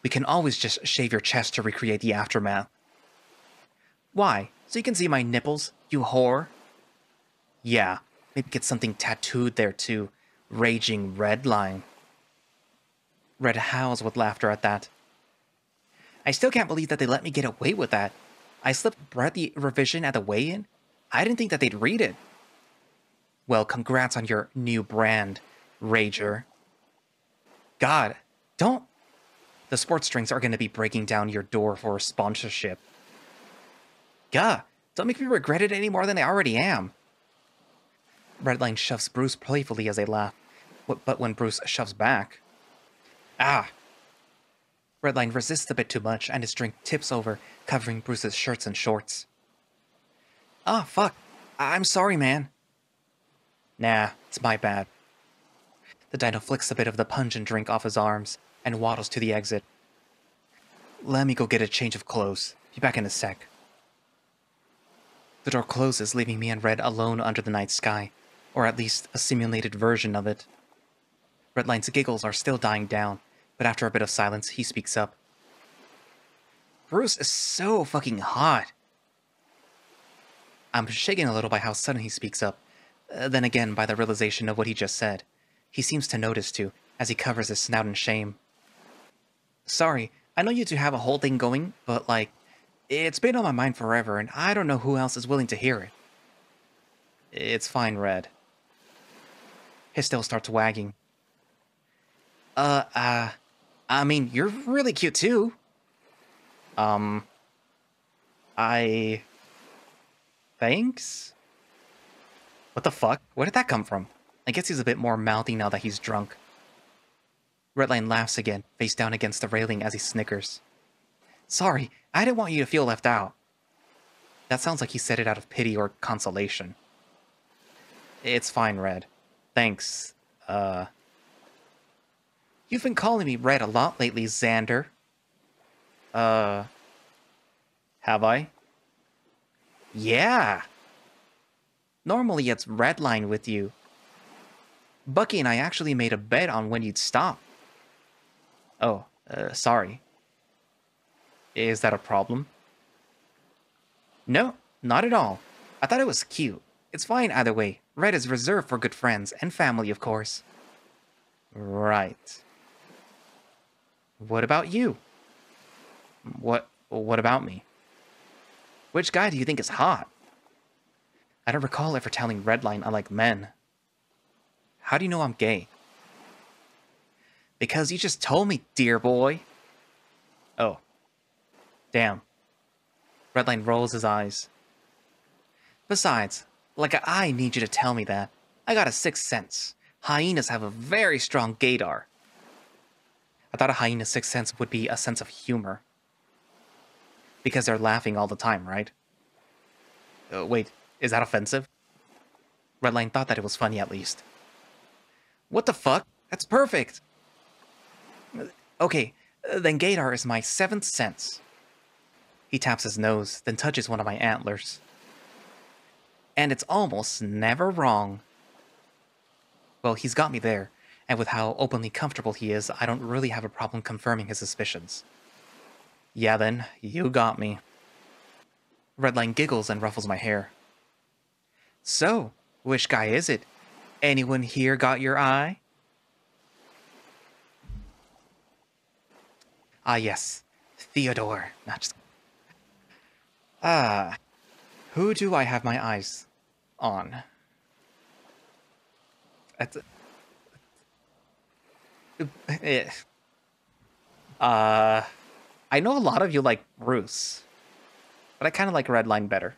We can always just shave your chest to recreate the aftermath. Why? So you can see my nipples, you whore? Yeah, maybe get something tattooed there too. Raging Redline. Red howls with laughter at that. I still can't believe that they let me get away with that. I slipped Brett the revision at the weigh-in. I didn't think that they'd read it. Well, congrats on your new brand, Rager. God, don't... The sports drinks are going to be breaking down your door for a sponsorship. Gah, don't make me regret it any more than I already am. Redline shoves Bruce playfully as they laugh, but when Bruce shoves back... Ah! Redline resists a bit too much, and his drink tips over, covering Bruce's shirts and shorts. Ah, fuck. I'm sorry, man. Nah, it's my bad. The dino flicks a bit of the pungent drink off his arms, and waddles to the exit. Let me go get a change of clothes. Be back in a sec. The door closes, leaving me and Red alone under the night sky, or at least a simulated version of it. Redline's giggles are still dying down, but after a bit of silence, he speaks up. Bruce is so fucking hot. I'm shaken a little by how sudden he speaks up, then again by the realization of what he just said. He seems to notice too, as he covers his snout in shame. Sorry, I know you two have a whole thing going, but like, it's been on my mind forever, and I don't know who else is willing to hear it. It's fine, Red. His tail starts wagging. I mean, you're really cute too. Thanks? What the fuck? Where did that come from? I guess he's a bit more mouthy now that he's drunk. Redline laughs again, face down against the railing as he snickers. Sorry, I didn't want you to feel left out. That sounds like he said it out of pity or consolation. It's fine, Red. Thanks. You've been calling me Red a lot lately, Zander. Have I? Yeah. Normally it's Redline with you. Bucky and I actually made a bet on when you'd stop. Oh, sorry. Is that a problem? No, not at all. I thought it was cute. It's fine either way. Red is reserved for good friends and family, of course. Right. What about you? What about me? Which guy do you think is hot? I don't recall ever telling Redline I like men. How do you know I'm gay? Because you just told me, dear boy. Oh. Damn. Redline rolls his eyes. Besides, like I need you to tell me that. I got a sixth sense. Hyenas have a very strong gaydar. I thought a hyena's sixth sense would be a sense of humor. Because they're laughing all the time, right? Wait, is that offensive? Redline thought that it was funny at least. What the fuck? That's perfect! Okay, then gaydar is my seventh sense. He taps his nose, then touches one of my antlers. And it's almost never wrong. Well, he's got me there, and with how openly comfortable he is, I don't really have a problem confirming his suspicions. Yeah then, you got me. Redline giggles and ruffles my hair. So, which guy is it? Anyone here got your eye? Ah yes, Theodore. Not just... who do I have my eyes on? I know a lot of you like Bruce, but I kind of like Redline better.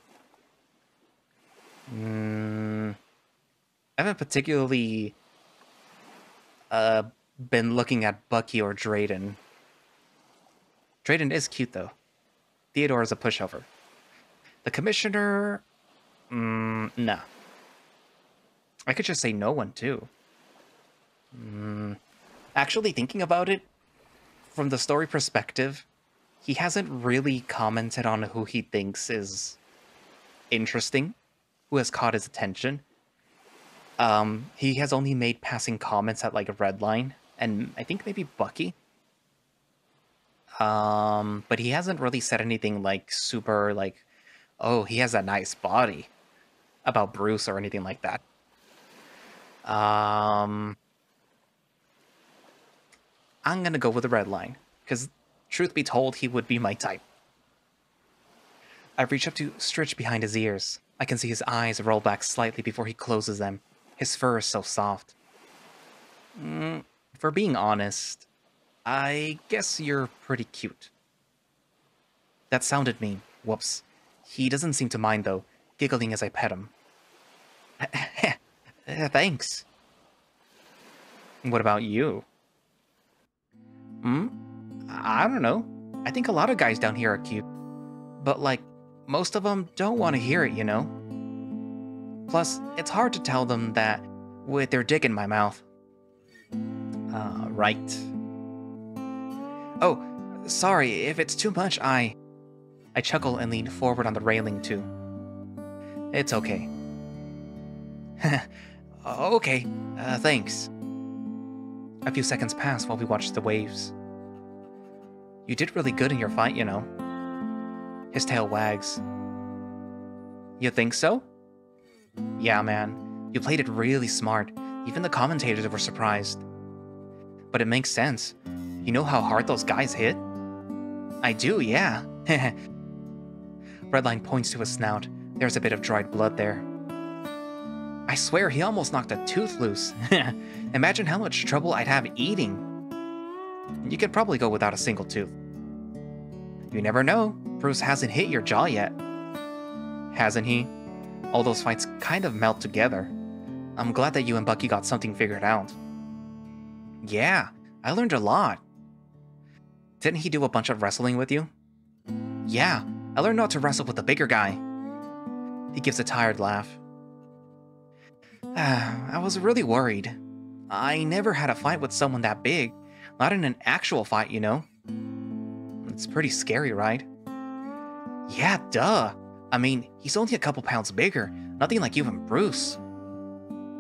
I haven't particularly been looking at Bucky or Drayden. Drayden is cute though. Theodore is a pushover. The Commissioner... nah. I could just say no one, too. Actually, thinking about it, from the story perspective, he hasn't really commented on who he thinks is interesting, who has caught his attention. He has only made passing comments at, like, a Redline, and I think maybe Bucky. But he hasn't really said anything, like, super, like, oh, he has a nice body about Bruce or anything like that. I'm gonna go with the Redline, because truth be told, he would be my type. I reach up to stretch behind his ears. I can see his eyes roll back slightly before he closes them. His fur is so soft. For being honest, I guess you're pretty cute. That sounded mean. Whoops. He doesn't seem to mind, though, giggling as I pet him. Thanks. What about you? Hmm? I don't know. I think a lot of guys down here are cute. But, like, most of them don't want to hear it, you know? Plus, it's hard to tell them that with their dick in my mouth. Right. Oh, sorry, if it's too much, I chuckle and lean forward on the railing, too. It's okay. Okay, thanks. A few seconds pass while we watch the waves. You did really good in your fight, you know. His tail wags. You think so? Yeah, man. You played it really smart. Even the commentators were surprised. But it makes sense. You know how hard those guys hit? I do, yeah. Redline points to his snout. There's a bit of dried blood there. I swear he almost knocked a tooth loose. Imagine how much trouble I'd have eating. You could probably go without a single tooth. You never know. Bruce hasn't hit your jaw yet. Hasn't he? All those fights kind of melt together. I'm glad that you and Bucky got something figured out. Yeah, I learned a lot. Didn't he do a bunch of wrestling with you? Yeah, I learned not to wrestle with the bigger guy. He gives a tired laugh. I was really worried. I never had a fight with someone that big. Not in an actual fight, you know? It's pretty scary, right? Yeah, duh. I mean, he's only a couple pounds bigger. Nothing like you and Bruce.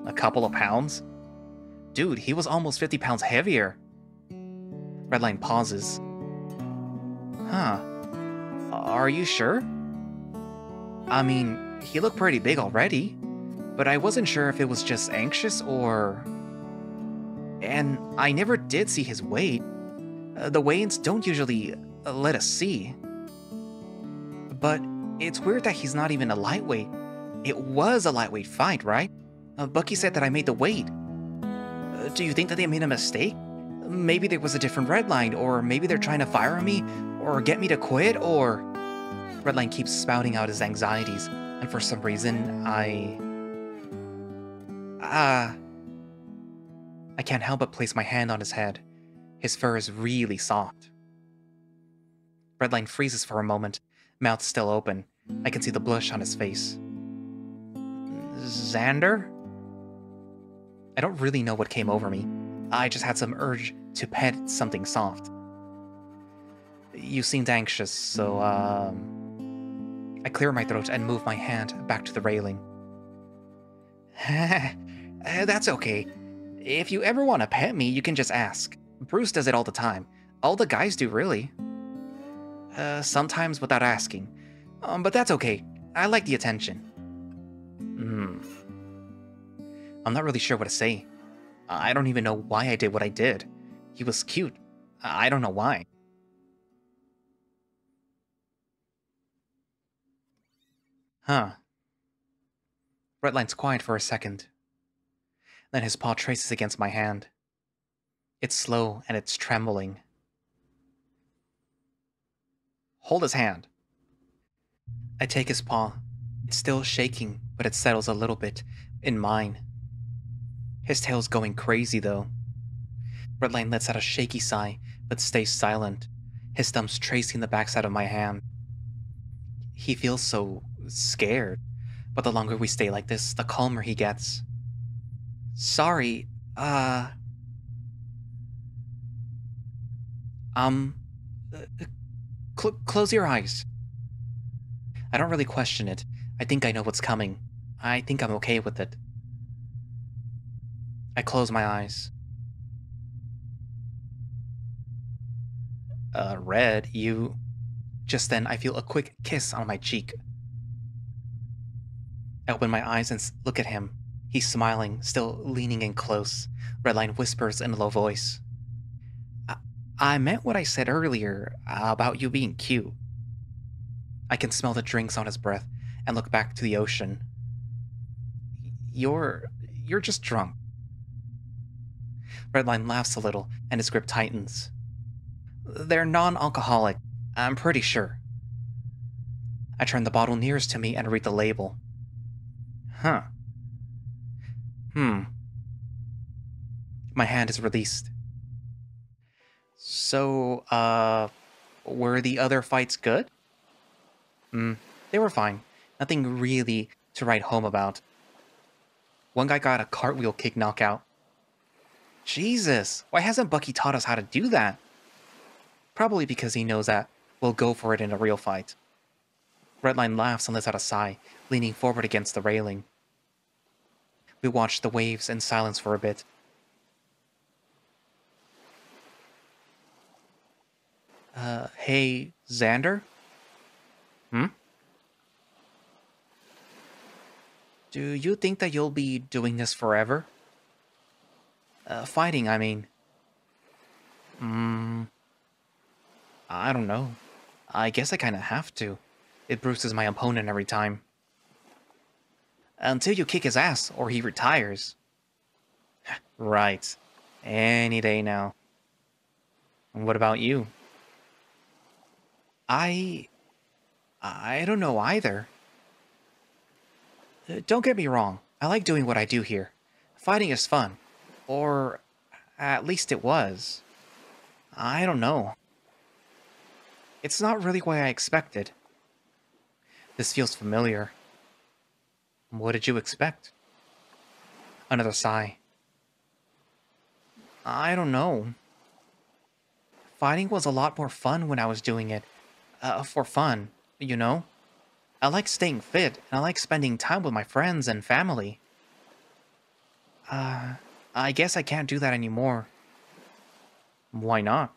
A couple of pounds? Dude, he was almost 50 pounds heavier. Redline pauses. Huh. Are you sure? I mean, he looked pretty big already, but I wasn't sure if it was just anxious or... And I never did see his weight. The weigh-ins don't usually let us see. But it's weird that he's not even a lightweight. It was a lightweight fight, right? Bucky said that I made the weight. Do you think that they made a mistake? Maybe there was a different Redline, or maybe they're trying to fire me, or get me to quit, or... Redline keeps spouting out his anxieties, and for some reason, I can't help but place my hand on his head. His fur is really soft. Redline freezes for a moment, mouth still open. I can see the blush on his face. Zander? I don't really know what came over me. I just had some urge to pet something soft. You seemed anxious, so, I clear my throat and move my hand back to the railing. That's okay. If you ever want to pet me, you can just ask. Bruce does it all the time. All the guys do, really. Sometimes without asking. But that's okay. I like the attention. I'm not really sure what to say. I don't even know why I did what I did. He was cute. I don't know why. Huh. Redline's quiet for a second. Then his paw traces against my hand. It's slow and it's trembling. Hold his hand. I take his paw. It's still shaking, but it settles a little bit in mine. His tail's going crazy, though. Redline lets out a shaky sigh, but stays silent, his thumbs tracing the backside of my hand. He feels so scared, but the longer we stay like this, the calmer he gets. Sorry, close your eyes. I don't really question it. I think I know what's coming. I think I'm okay with it. I close my eyes. Red, you... Just then, I feel a quick kiss on my cheek. I open my eyes and look at him. He's smiling, still leaning in close. Redline whispers in a low voice. I meant what I said earlier about you being cute. I can smell the drinks on his breath and look back to the ocean. You're just drunk. Redline laughs a little and his grip tightens. They're non-alcoholic, I'm pretty sure. I turn the bottle nearest to me and read the label. Huh. Hmm. My hand is released. So, were the other fights good? Hmm. They were fine. Nothing really to write home about. One guy got a cartwheel kick knockout. Jesus, why hasn't Bucky taught us how to do that? Probably because he knows that we'll go for it in a real fight. Redline laughs and lets out a sigh, leaning forward against the railing. We watch the waves in silence for a bit. Hey, Zander? Hmm? Do you think that you'll be doing this forever? Fighting, I mean. Hmm, I don't know. I guess I kinda have to. It bruises my opponent every time. Until you kick his ass, or he retires. Right. Any day now. And what about you? I... I don't know either. Don't get me wrong. I like doing what I do here. Fighting is fun. Or... at least it was. I don't know. It's not really what I expected. This feels familiar. What did you expect? Another sigh. I don't know. Fighting was a lot more fun when I was doing it. For fun, you know? I like staying fit, and I like spending time with my friends and family. Uh, I guess I can't do that anymore. Why not?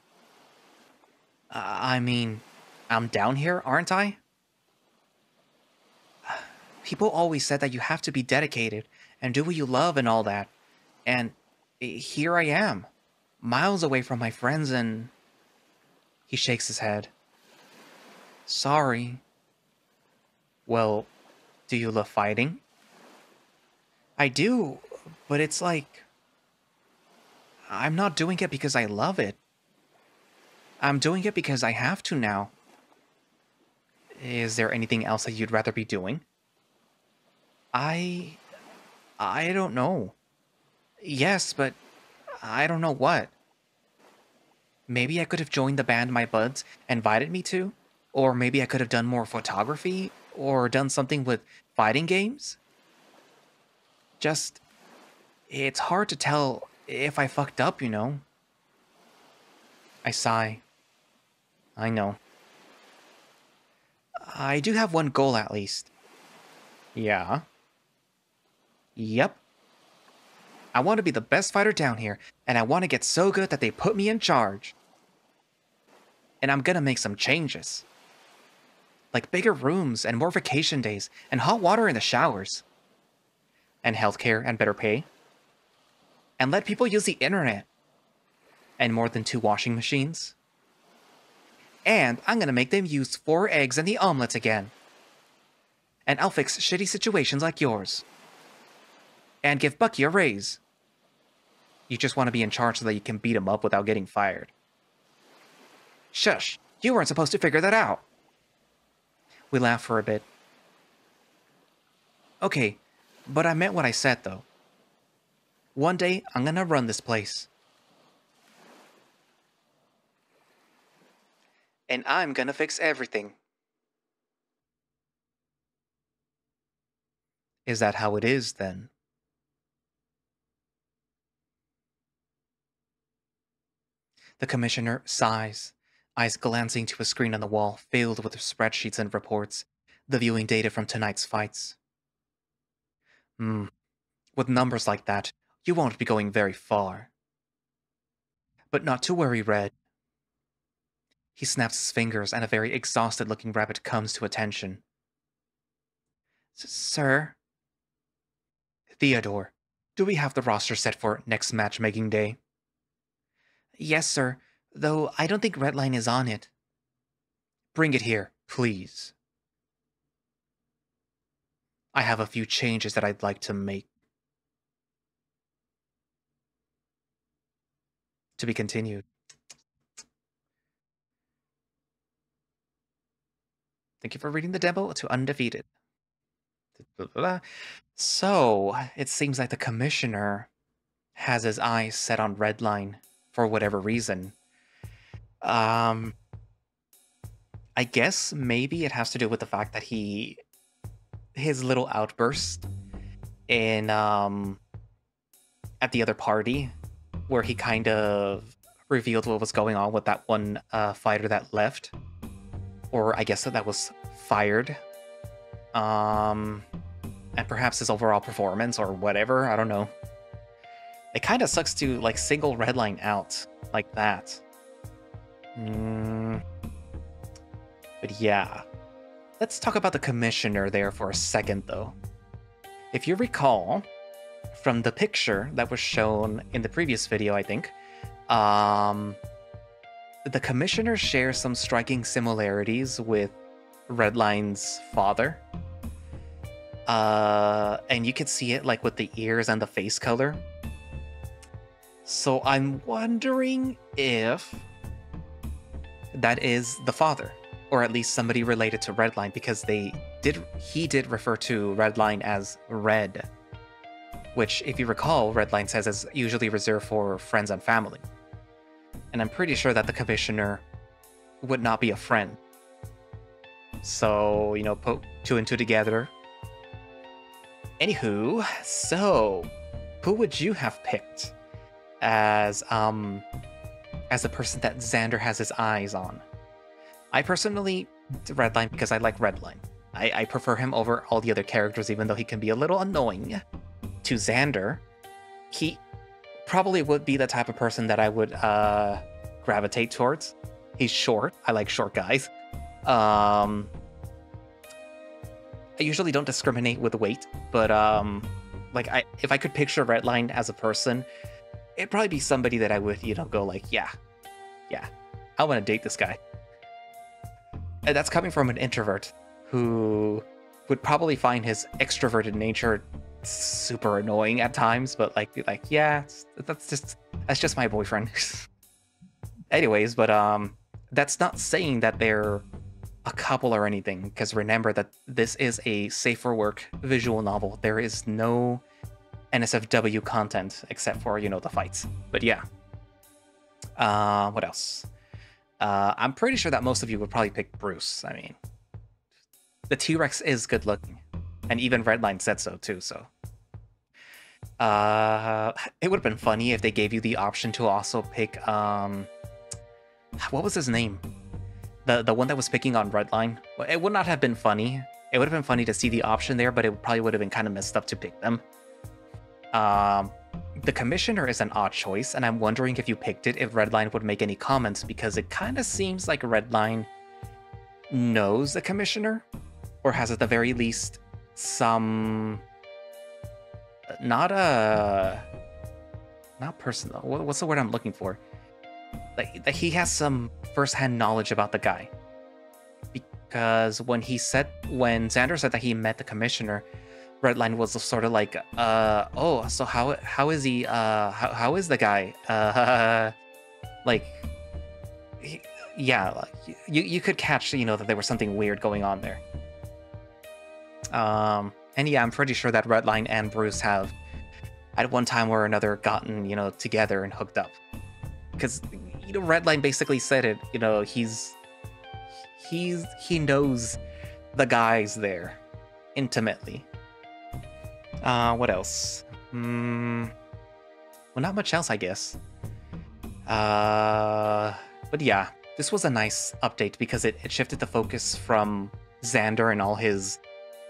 I mean, I'm down here, aren't I? People always said that you have to be dedicated and do what you love and all that. And here I am, miles away from my friends, and he shakes his head. Sorry. Well, do you love fighting? I do, but it's like I'm not doing it because I love it. I'm doing it because I have to now. Is there anything else that you'd rather be doing? I I don't know. Yes, but I don't know what. Maybe I could have joined the band my buds invited me to, or maybe I could have done more photography or done something with fighting games. Just it's hard to tell if I fucked up, you know. I sigh. I know. I do have one goal at least. Yeah. Yep. I want to be the best fighter down here, and I want to get so good that they put me in charge. And I'm gonna make some changes. Like bigger rooms and more vacation days and hot water in the showers. And healthcare and better pay. And let people use the internet. And more than 2 washing machines. And I'm gonna make them use 4 eggs in the omelet again. And I'll fix shitty situations like yours. And give Bucky a raise. You just want to be in charge so that you can beat him up without getting fired. Shush, you weren't supposed to figure that out. We laugh for a bit. Okay, but I meant what I said though. One day, I'm gonna run this place. And I'm gonna fix everything. Is that how it is, then? The commissioner sighs, eyes glancing to a screen on the wall filled with spreadsheets and reports, the viewing data from tonight's fights. Hmm, with numbers like that, you won't be going very far. But not to worry, Red. He snaps his fingers and a very exhausted-looking rabbit comes to attention. Sir? Theodore, do we have the roster set for next matchmaking day? Yes, sir, though I don't think Redline is on it. Bring it here, please. I have a few changes that I'd like to make. To be continued. Thank you for reading the demo to Undefeated. blah, blah, blah. So it seems like the commissioner has his eyes set on Redline for whatever reason. I guess maybe it has to do with the fact that his little outburst in at the other party, where he kind of revealed what was going on with that one fighter that left, or I guess that was fired. And perhaps his overall performance or whatever, I don't know. It kind of sucks to like single Redline out like that. But yeah, let's talk about the commissioner there for a second though. If you recall from the picture that was shown in the previous video, I think, the commissioner shares some striking similarities with Redline's father. And you could see it like with the ears and the face color. So I'm wondering if that is the father, or at least somebody related to Redline, because he did refer to Redline as Red, which, if you recall, Redline says is usually reserved for friends and family. And I'm pretty sure that the commissioner would not be a friend. So, you know, put two and two together. Anywho, so who would you have picked as the person that Zander has his eyes on? I personally Redline because I like Redline. I prefer him over all the other characters, even though he can be a little annoying to Zander. He probably would be the type of person that I would gravitate towards. He's short. I like short guys. I usually don't discriminate with weight, but if I could picture Redline as a person, it'd probably be somebody that I would, go like, yeah, I want to date this guy. And that's coming from an introvert who would probably find his extroverted nature super annoying at times, but that's just my boyfriend. Anyways, but that's not saying that they're a couple or anything, because remember that this is a safe for work visual novel. There is no NSFW content except for, the fights. But yeah. What else? I'm pretty sure that most of you would probably pick Bruce. I mean, the T-Rex is good looking, and even Redline said so too, so. It would have been funny if they gave you the option to also pick, what was his name? The one that was picking on Redline. It would not have been funny. It would have been funny to see the option there, but it probably would have been kind of messed up to pick them. The commissioner is an odd choice, and I'm wondering if you picked it, if Redline would make any comments, because it kind of seems like Redline knows the commissioner, or has at the very least some... Not personal. What's the word I'm looking for? Like he has some first-hand knowledge about the guy, because when Zander said that he met the commissioner, Redline was sort of like, oh, so how is he? How is the guy? You could catch, that there was something weird going on there. And yeah, I'm pretty sure that Redline and Bruce have, at one time or another, gotten, together and hooked up. Because, Redline basically said it, he knows the guys there intimately. What else? Well, not much else, I guess. But yeah, this was a nice update because it shifted the focus from Zander and all his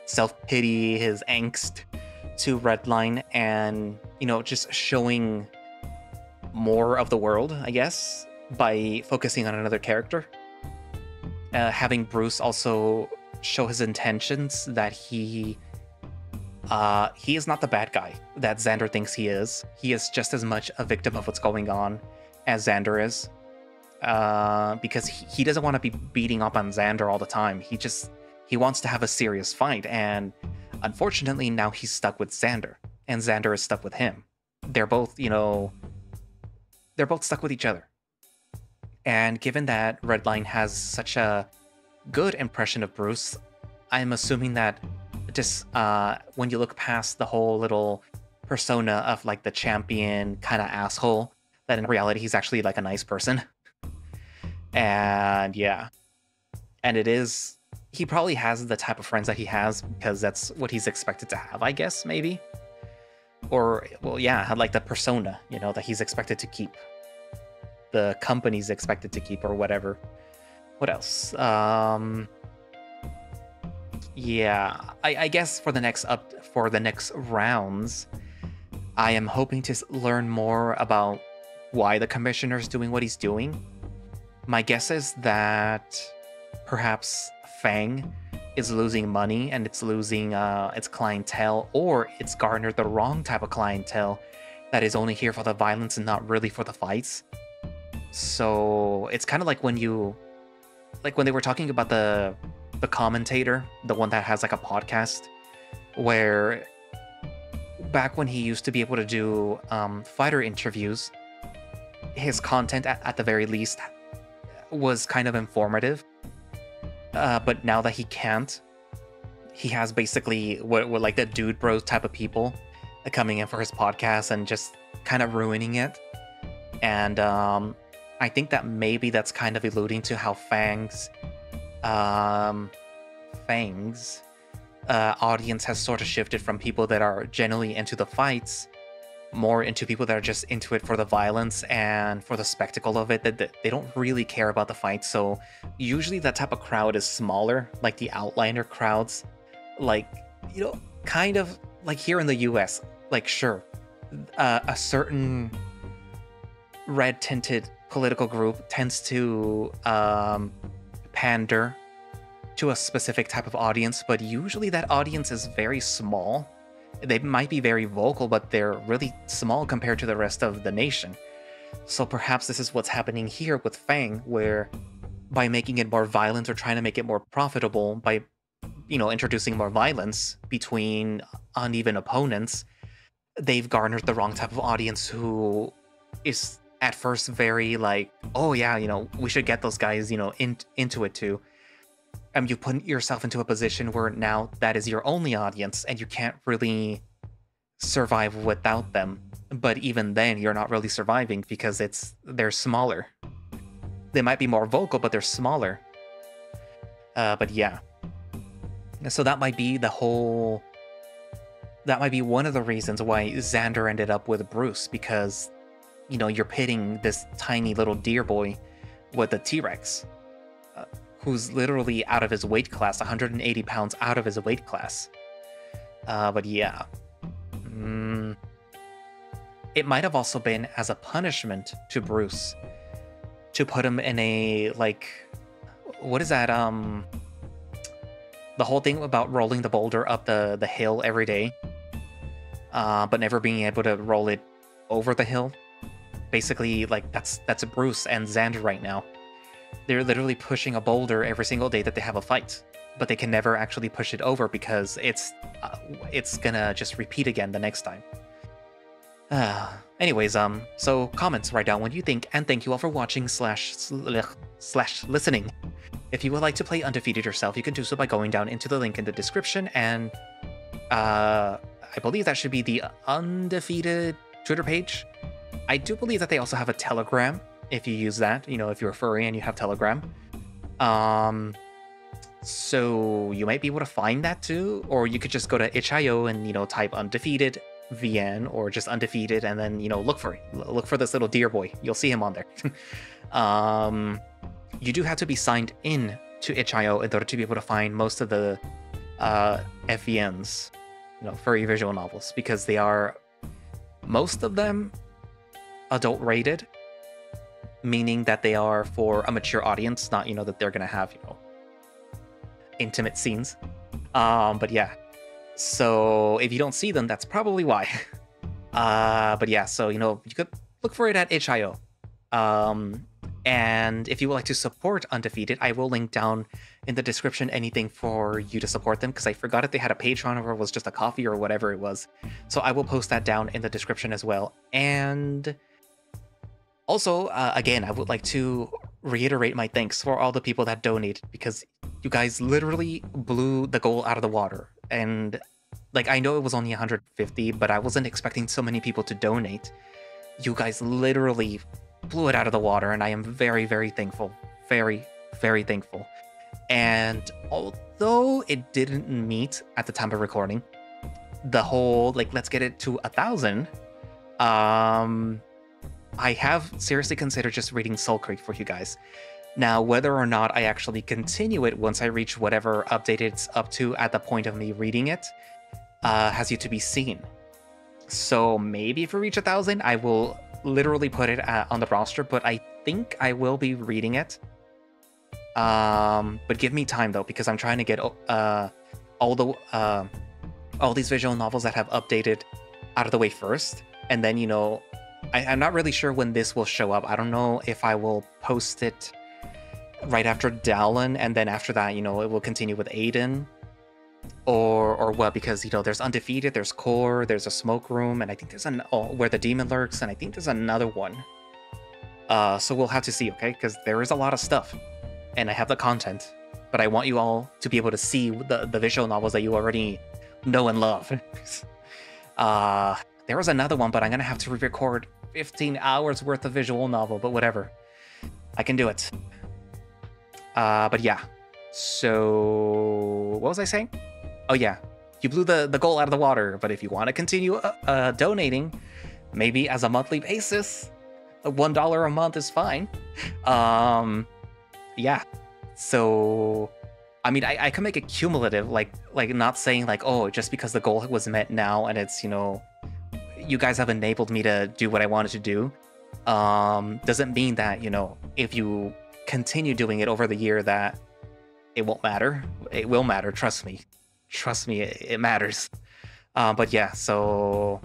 self-pity, his angst, to Redline, and, just showing more of the world, I guess, by focusing on another character. Having Bruce also show his intentions, that he is not the bad guy that Zander thinks he is. He is just as much a victim of what's going on as Zander is. Because he doesn't want to be beating up on Zander all the time. He wants to have a serious fight, and unfortunately now he's stuck with Zander, and Zander is stuck with him. They're both, they're both stuck with each other. And given that Redline has such a good impression of Bruce, I'm assuming that just when you look past the whole little persona of like the champion kind of asshole, that in reality he's actually like a nice person. And yeah, and it is, he probably has the type of friends that he has because that's what he's expected to have, I guess, maybe. Or, well, yeah, like the persona, you know, that he's expected to keep. The company's expected to keep or whatever. What else? Yeah, I guess for the next rounds, I am hoping to learn more about why the commissioner's doing what he's doing. My guess is that perhaps Fang is losing money and it's losing its clientele, or it's garnered the wrong type of clientele that is only here for the violence and not really for the fights. So it's kind of like when they were talking about the commentator, the one that has like a podcast, where back when he used to be able to do fighter interviews, his content at the very least was kind of informative. But now that he can't, he has basically what like the dude bros type of people coming in for his podcast and just kind of ruining it. And I think that maybe that's kind of alluding to how Fang's audience has sort of shifted from people that are generally into the fights more into people that are just into it for the violence and for the spectacle of it, that they don't really care about the fight. So usually that type of crowd is smaller, like the outliner crowds, like, you know, kind of like here in the US, like, sure, a certain red tinted political group tends to pander to a specific type of audience, but usually that audience is very small. They might be very vocal, but they're really small compared to the rest of the nation. So perhaps this is what's happening here with Fang, where by making it more violent or trying to make it more profitable by, you know, introducing more violence between uneven opponents, they've garnered the wrong type of audience who is at first very like, oh yeah, you know, we should get those guys, you know, into it too. You put yourself into a position where now that is your only audience and you can't really survive without them. But even then, you're not really surviving because they're smaller. They might be more vocal, but they're smaller. But yeah. So that might be one of the reasons why Zander ended up with Bruce, because, you know, you're pitting this tiny little deer boy with a T-Rex. Who's literally out of his weight class, 180 pounds out of his weight class. But yeah. It might have also been as a punishment to Bruce to put him in a, like, what is that? The whole thing about rolling the boulder up the hill every day, but never being able to roll it over the hill. Basically, like, that's Bruce and Zander right now. They're literally pushing a boulder every single day that they have a fight, but they can never actually push it over because it's gonna just repeat again the next time. Anyways, so comments, write down what you think, and thank you all for watching slash listening. If you would like to play Undefeated yourself, you can do so by going down into the link in the description, and I believe that should be the Undefeated Twitter page. I do believe that they also have a Telegram, if you use that, you know, if you're a furry and you have Telegram. So you might be able to find that too, or you could just go to itch.io and, you know, type Undefeated VN or just Undefeated, and then, you know, look for this little deer boy. You'll see him on there. You do have to be signed in to itch.io in order to be able to find most of the FVNs, you know, furry visual novels, because they are, most of them, adult rated, meaning that they are for a mature audience, not, you know, that they're gonna have, you know, intimate scenes. But yeah, so if you don't see them, that's probably why. But yeah, so, you know, you could look for it at itch.io. And if you would like to support Undefeated, I will link down in the description anything for you to support them, because I forgot if they had a Patreon or it was just a coffee or whatever it was. So I will post that down in the description as well. And also, again, I would like to reiterate my thanks for all the people that donated, because you guys literally blew the goal out of the water. And like, I know it was only 150, but I wasn't expecting so many people to donate. You guys literally blew it out of the water, and I am very, very thankful. Very, very thankful. And although it didn't meet at the time of recording, the whole, like, let's get it to 1,000, I have seriously considered just reading Soul Creek for you guys. Now, whether or not I actually continue it once I reach whatever update it's up to at the point of me reading it, has yet to be seen. So maybe if we reach 1,000, I will literally put it on the roster, but I think I will be reading it. But give me time though, because I'm trying to get all these visual novels that have updated out of the way first, and then, you know, I'm not really sure when this will show up. I don't know if I will post it right after Dallin, and then after that, you know, it will continue with Aiden, or what, because, you know, there's Undefeated, there's Core, there's a Smoke Room, and I think there's where the Demon Lurks, and I think there's another one. So we'll have to see, okay? Because there is a lot of stuff, and I have the content, but I want you all to be able to see the visual novels that you already know and love. There was another one, but I'm gonna have to re-record 15 hours worth of visual novel, but whatever. I can do it. But yeah. So what was I saying? Oh yeah, you blew the goal out of the water, but if you want to continue donating, maybe as a monthly basis, $1 a month is fine. Yeah. So I mean, I can make it cumulative, like not saying like, oh, just because the goal was met now and it's, you know, you guys have enabled me to do what I wanted to do, doesn't mean that, you know, if you continue doing it over the year that it won't matter. It will matter, trust me. Trust me, it matters. But yeah, so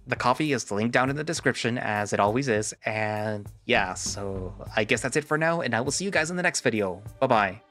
the coffee is linked down in the description, as it always is. And yeah, so I guess that's it for now, and I will see you guys in the next video. Bye-bye.